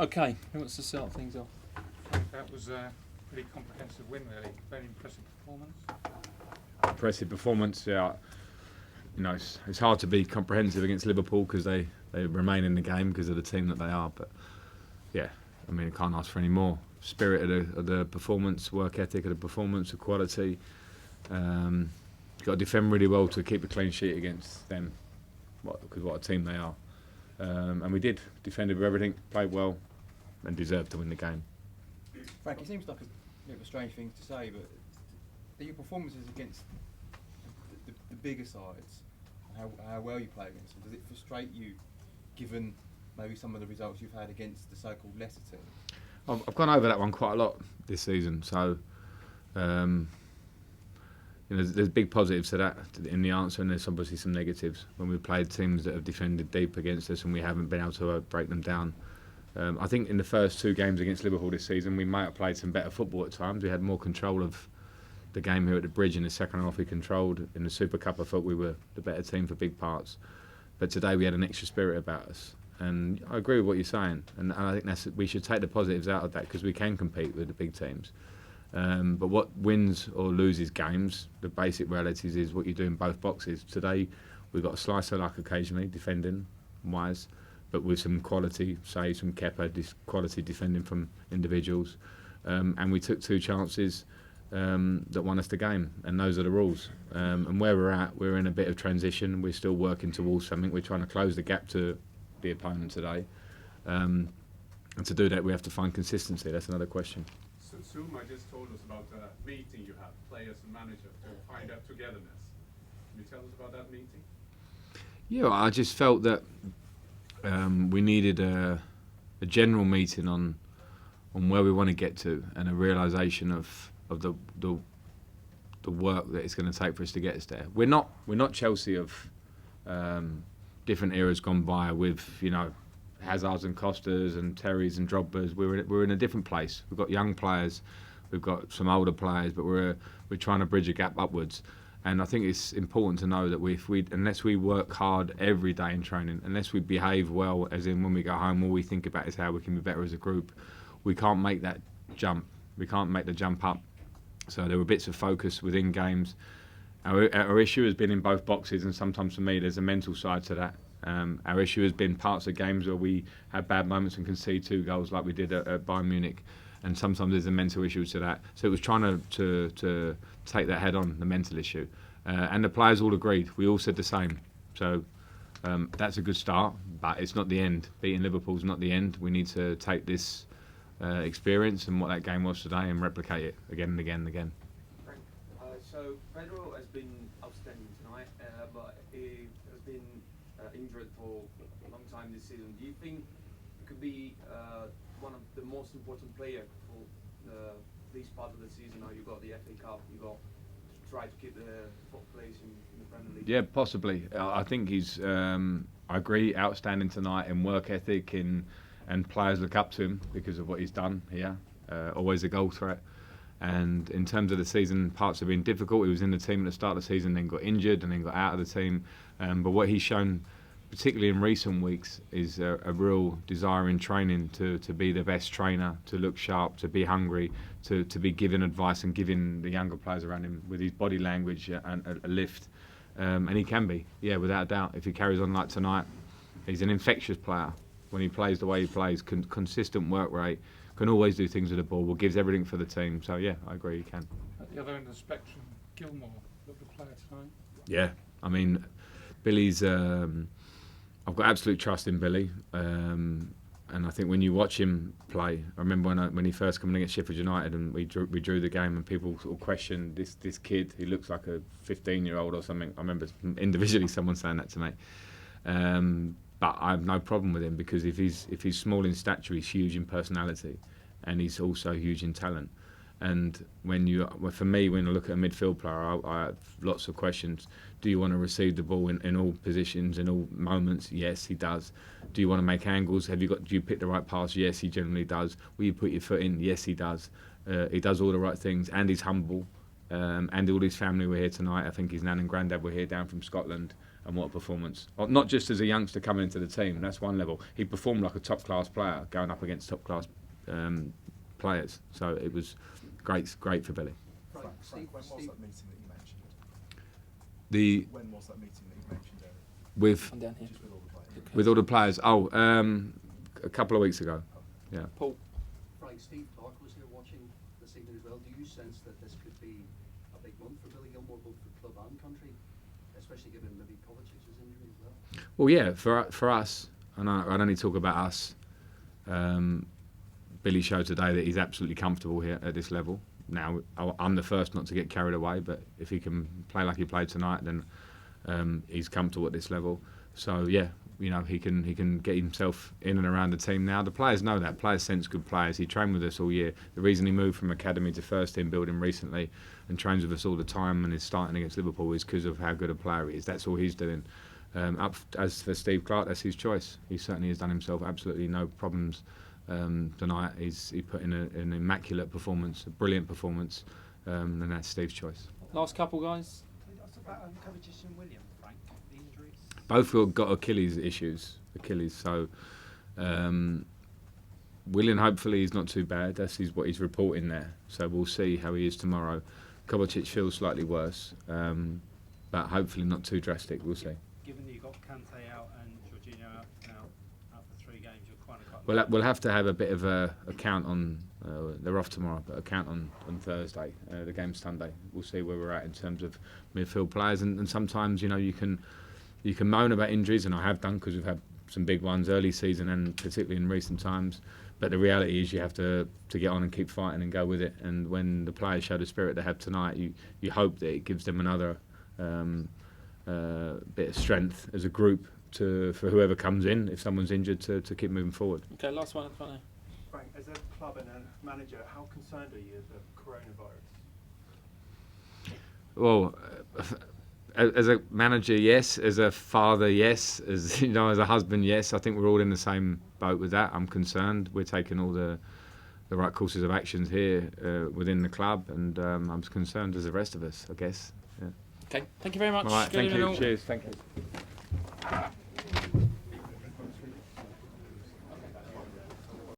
Okay, who wants to start things off? That was a pretty comprehensive win, really. Very impressive performance. Impressive performance. Yeah, it's hard to be comprehensive against Liverpool because they remain in the game because of the team that they are. But yeah, I mean, I can't ask for any more. Spirit of the performance, work ethic of the performance, the quality. You've got to defend really well to keep a clean sheet against them, because what a team they are. And we did. Defended with everything, played well, and deserved to win the game. Frank, it seems like a bit of a strange thing to say, but your performances against the bigger sides, and how well you play against them, does it frustrate you, given maybe some of the results you've had against the so-called lesser teams? I've gone over that one quite a lot this season, so there's big positives to that in the answer, and there's obviously some negatives when we've played teams that have defended deep against us and we haven't been able to break them down. I think in the first two games against Liverpool this season, we might have played some better football at times. We had more control of the game here at the Bridge. In the second half we controlled. In the Super Cup I thought we were the better team for big parts. But today we had an extra spirit about us. And I agree with what you're saying. And I think we should take the positives out of that because we can compete with the big teams. But what wins or loses games, the basic realities is what you do in both boxes. Today we've got a slice of luck occasionally, defending wise, but with some quality saves from Kepa, quality defending from individuals. And we took two chances that won us the game, and those are the rules. And where we're at, we're in a bit of transition. We're still working towards something. We're trying to close the gap to the opponent today. And to do that, we have to find consistency. That's another question. So Suma just told us about the meeting you had, players and manager, to find that togetherness. Can you tell us about that meeting? Yeah, I just felt that we needed a general meeting on where we want to get to, and a realisation of the work that it's going to take for us to get us there. We're not Chelsea of different eras gone by with Hazards and Costas and Terrys and Drogbas. We're in a different place. We've got young players, we've got some older players, but we're trying to bridge a gap upwards. And I think it's important to know that unless we work hard every day in training, unless we behave well, as in when we go home, all we think about is how we can be better as a group, we can't make that jump. We can't make the jump up. So there were bits of focus within games. Our issue has been in both boxes, and sometimes for me there's a mental side to that. Our issue has been parts of games where we have bad moments and concede 2 goals like we did at Bayern Munich, and sometimes there's a mental issue to that. So it was trying to take that head on, the mental issue. And the players all agreed. We all said the same. So that's a good start, but it's not the end. Beating Liverpool's not the end. We need to take this experience and what that game was today and replicate it again and again and again. Frank, so Pedro has been outstanding tonight, but he has been injured for a long time this season. Do you think he could be one of the most important players for this part of the season? Now you've got the FA Cup, you've got to try to keep the 4th place in the Premier League. Yeah, possibly. I think he's, I agree, outstanding tonight in work ethic, and players look up to him because of what he's done here. Always a goal threat. And in terms of the season, parts have been difficult. He was in the team at the start of the season, then got injured, and then got out of the team. But what he's shown, particularly in recent weeks, is a real desire in training to be the best trainer, to look sharp, to be hungry, to be giving advice and giving the younger players around him with his body language and a lift. And he can be, yeah, without a doubt. If he carries on like tonight, he's an infectious player. When he plays the way he plays, consistent work rate, can always do things with the ball, gives everything for the team. So yeah, I agree, he can. At the other end of the spectrum, Gilmore, the player tonight. Yeah, I mean, Billy's. I've got absolute trust in Billy, and I think when you watch him play, I remember when he first came in against Sheffield United, and we drew the game, and people sort of questioned this kid. He looks like a 15-year-old or something. I remember individually someone saying that to me. But I have no problem with him because if he's small in stature, he's huge in personality, and he's also huge in talent. And for me, when I look at a midfield player, I have lots of questions. Do you want to receive the ball in all positions, in all moments? Yes, he does. Do you want to make angles? Do you pick the right pass? Yes, he generally does. Will you put your foot in? Yes, he does. He does all the right things, and he's humble. And all his family were here tonight. I think his nan and granddad were here down from Scotland. And what a performance. Not just as a youngster coming into the team, that's one level. He performed like a top-class player, going up against top-class players. So it was great for Billy. Frank, when was that meeting that you mentioned? When was that meeting that you mentioned, Eric? With I'm down here. Just with all the players. with all the players. A couple of weeks ago. Yeah. Paul. Frank, Steve Clark was here watching this evening as well. Do you sense that this could be a big month for Billy Gilmore, both for club and country, especially given maybe Kovacic's injury as well? Well, yeah, for us, and I'd only talk about us. Billy showed today that he's absolutely comfortable here at this level. Now, I'm the first not to get carried away, but if he can play like he played tonight, then he's comfortable at this level. So yeah, he can get himself in and around the team now. The players know that. Players sense good players. He trained with us all year. The reason he moved from academy to first team building recently and trains with us all the time and is starting against Liverpool is because of how good a player he is. That's all he's doing. As for Steve Clark, that's his choice. He certainly has done himself absolutely no problems tonight. He put in an immaculate performance, a brilliant performance, and that's Steve's choice. Last couple, guys. Can you ask about Kovacic and William, Frank? The injuries? Both got Achilles issues. So William, hopefully, he's not too bad. That's what he's reporting there. So we'll see how he is tomorrow. Kovacic feels slightly worse, but hopefully not too drastic. We'll see. Given that you've got Kante out and Jorginho out for 3 games, you're quite a cut. We'll have to have a bit of a count on. They're off tomorrow, but a count on Thursday. The game's Sunday. We'll see where we're at in terms of midfield players, and sometimes you can moan about injuries, and I have done because we've had some big ones early season and particularly in recent times. But the reality is you have to get on and keep fighting and go with it. And when the players show the spirit they have tonight, you hope that it gives them another bit of strength as a group for whoever comes in, if someone's injured, to keep moving forward. Okay, last one at the front here. Frank, as a club and a manager, how concerned are you of the coronavirus? Well, as a manager, yes. As a father, yes. As as a husband, yes. I think we're all in the same boat with that. I'm concerned. We're taking all the right courses of actions here within the club, and I'm as concerned as the rest of us, I guess. Yeah. Okay, thank you very much. All right, Good thank you. evening all. Cheers. Thank you.